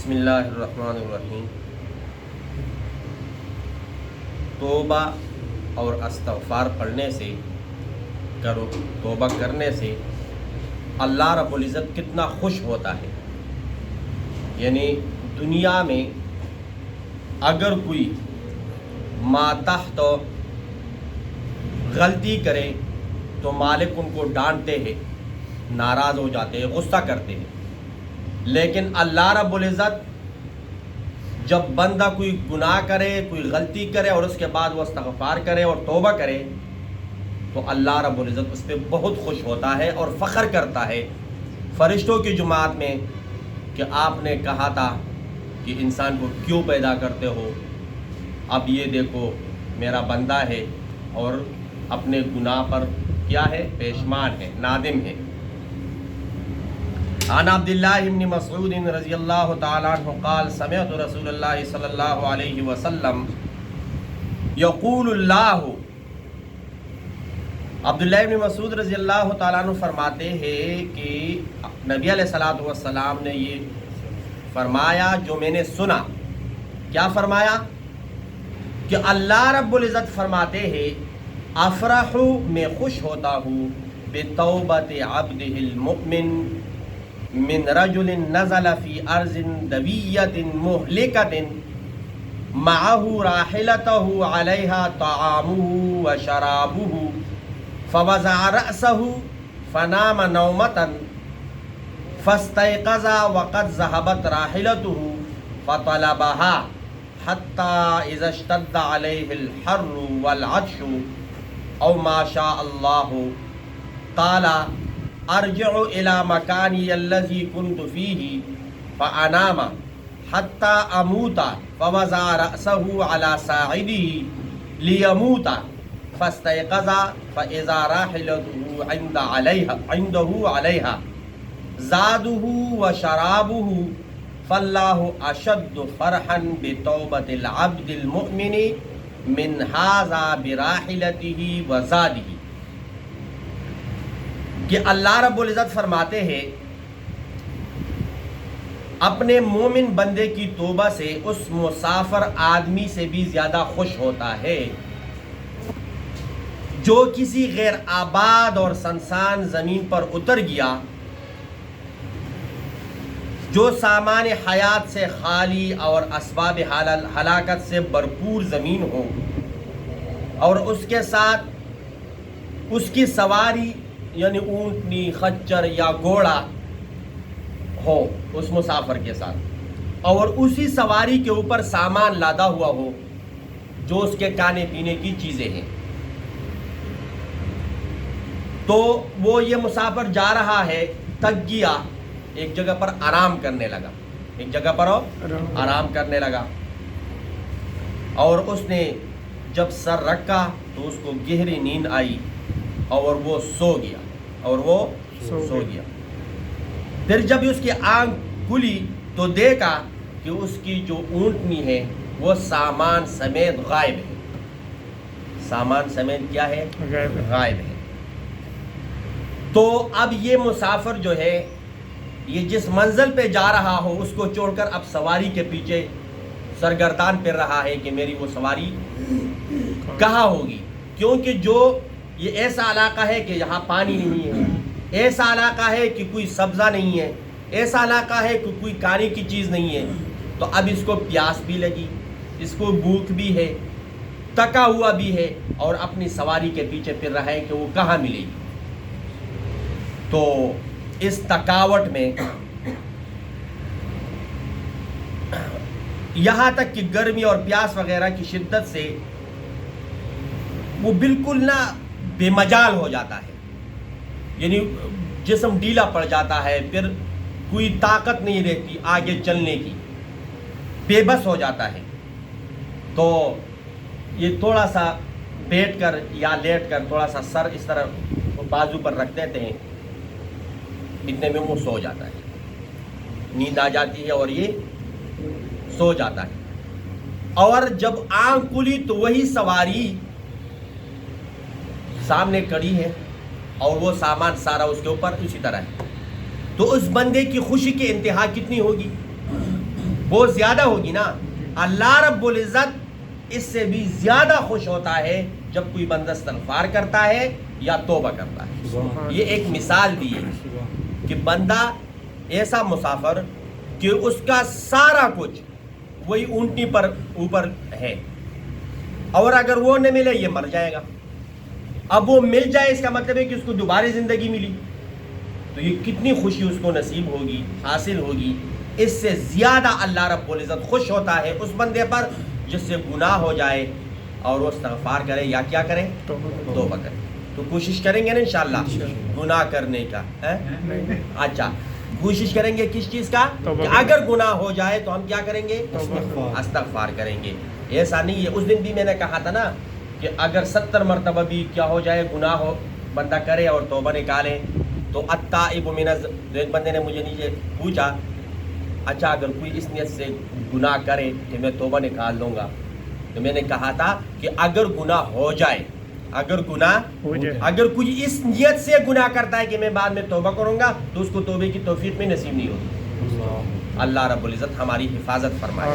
بسم اللہ الرحمن الرحیم۔ توبہ اور استغفار پڑھنے سے توبہ کرنے سے اللہ رب العزت کتنا خوش ہوتا ہے۔ یعنی دنیا میں اگر کوئی ماتحت غلطی کرے تو مالک ان کو ڈانٹتے ہیں، ناراض ہو جاتے ہیں، غصہ کرتے ہیں، لیکن اللہ رب العزت جب بندہ کوئی گناہ کرے، کوئی غلطی کرے اور اس کے بعد وہ استغفار کرے اور توبہ کرے تو اللہ رب العزت اس پہ بہت خوش ہوتا ہے اور فخر کرتا ہے فرشتوں کی جماعت میں کہ آپ نے کہا تھا کہ انسان کو کیوں پیدا کرتے ہو، اب یہ دیکھو میرا بندہ ہے اور اپنے گناہ پر کیا ہے، پیشمان ہے، نادم ہے۔ عن عبداللہ بن مسعود رضی اللہ تعالیٰ عنہ قال سمعت رسول اللہ صلی اللہ علیہ وسلم یقول اللہ، عبداللہ بن مسعود رضی اللہ تعالیٰ عنہ فرماتے ہیں کہ نبی علیہ الصلوۃ والسلام نے یہ فرمایا جو میں نے سنا۔ کیا فرمایا؟ کہ اللہ رب العزت فرماتے ہیں افرح، میں خوش ہوتا ہوں بتوبت عبدہ المؤمن من رجل نزل فی ارض دویۃ مہلکۃ معه راحلته علیہا طعامه وشرابه فوضع رأسه فنام نومة فاستيقظ وقد ذهبت راحلته فطلبها حتى إذا اشتد عليه الحر والعطش أو ما شاء الله قال ارجع الى مكاني الذي كنت فيه فانام حتى اموت فوضع رأسه على ساعده ليموت فاستيقظ فاذا راحلته عنده عليها زاده وشرابه فالله اشد فرحا بتوبة العبد المؤمن من هذا براحلته وزاده، کہ اللہ رب العزت فرماتے ہیں اپنے مومن بندے کی توبہ سے اس مسافر آدمی سے بھی زیادہ خوش ہوتا ہے جو کسی غیر آباد اور سنسان زمین پر اتر گیا، جو سامان حیات سے خالی اور اسباب ہلاکت سے بھرپور زمین ہو اور اس کے ساتھ اس کی سواری یعنی اونٹنی، خچر یا گھوڑا ہو اس مسافر کے ساتھ، اور اسی سواری کے اوپر سامان لادا ہوا ہو جو اس کے کھانے پینے کی چیزیں ہیں، تو وہ یہ مسافر جا رہا ہے، تھک گیا، ایک جگہ پر آرام کرنے لگا، ایک جگہ پر آرام کرنے لگا، اور اس نے جب سر رکھا تو اس کو گہری نیند آئی اور وہ سو گیا، پھر جب اس کی آنکھ کھلی تو دیکھا کہ اس کی جو اونٹنی ہے وہ سامان سمیت غائب ہے، سامان سمیت کیا ہے؟ غائب ہے۔ تو اب یہ مسافر جو ہے یہ جس منزل پہ جا رہا ہو اس کو چھوڑ کر اب سواری کے پیچھے سرگردان پھر رہا ہے کہ میری وہ سواری کہاں ہوگی، کیونکہ جو یہ ایسا علاقہ ہے کہ یہاں پانی نہیں ہے، ایسا علاقہ ہے کہ کوئی سبزہ نہیں ہے، ایسا علاقہ ہے کہ کوئی کھانے کی چیز نہیں ہے، تو اب اس کو پیاس بھی لگی، اس کو بھوک بھی ہے، تکا ہوا بھی ہے، اور اپنی سواری کے پیچھے پھر رہا ہے کہ وہ کہاں ملے گی۔ تو اس تکاوٹ میں یہاں تک کہ گرمی اور پیاس وغیرہ کی شدت سے وہ بالکل نہ بے مجال ہو جاتا ہے، یعنی جسم ڈھیلا پڑ جاتا ہے، پھر کوئی طاقت نہیں رہتی آگے چلنے کی، بے بس ہو جاتا ہے۔ تو یہ تھوڑا سا بیٹھ کر یا لیٹ کر تھوڑا سا سر اس طرح بازو پر رکھ دیتے ہیں، اتنے میں وہ سو جاتا ہے، نیند آ جاتی ہے اور یہ سو جاتا ہے، اور جب آنکھ کھلی تو وہی سواری سامنے کڑی ہے اور وہ سامان سارا اس کے اوپر اسی طرح ہے، تو اس بندے کی خوشی کی انتہا کتنی ہوگی؟ وہ زیادہ ہوگی نا. اللہ رب العزت اس سے بھی زیادہ خوش ہوتا ہے جب کوئی بندہ استغفار کرتا ہے یا توبہ کرتا ہے. یہ ایک مثال دی ہے کہ بندہ ایسا مسافر کہ اس کا سارا کچھ وہی اونٹنی پر اوپر ہے، اور اگر وہ نہ ملے یہ مر جائے گا. اب وہ مل جائے اس کا مطلب ہے کہ اس کو دوبارہ زندگی ملی، تو یہ کتنی خوشی اس کو نصیب ہوگی، حاصل ہوگی. اس سے زیادہ اللہ رب العزت خوش ہوتا ہے اس بندے پر جس سے گناہ ہو جائے اور وہ استغفار کرے یا کیا کرے، توبہ کرے. تو کوشش کریں گے نا انشاءاللہ گناہ کرنے کا. اچھا، کوشش کریں گے کس چیز کا؟ کہ اگر گناہ ہو جائے تو ہم کیا کریں گے؟ استغفار کریں گے. ایسا نہیں ہے، اس دن بھی میں نے کہا تھا نا کہ اگر 70 مرتبہ بھی کیا ہو جائے گناہ ہو بندہ کرے اور توبہ نکالے تو التائب من ایک بندے نے مجھے نیچے پوچھا اچھا اگر کوئی اس نیت سے گناہ کرے کہ میں توبہ نکال لوں گا، تو میں نے کہا تھا کہ اگر گناہ ہو جائے، اگر کوئی اس نیت سے گناہ کرتا ہے کہ میں بعد میں توبہ کروں گا تو اس کو توبے کی توفیق میں نصیب نہیں ہوگی. اللہ رب العزت ہماری حفاظت فرمائے.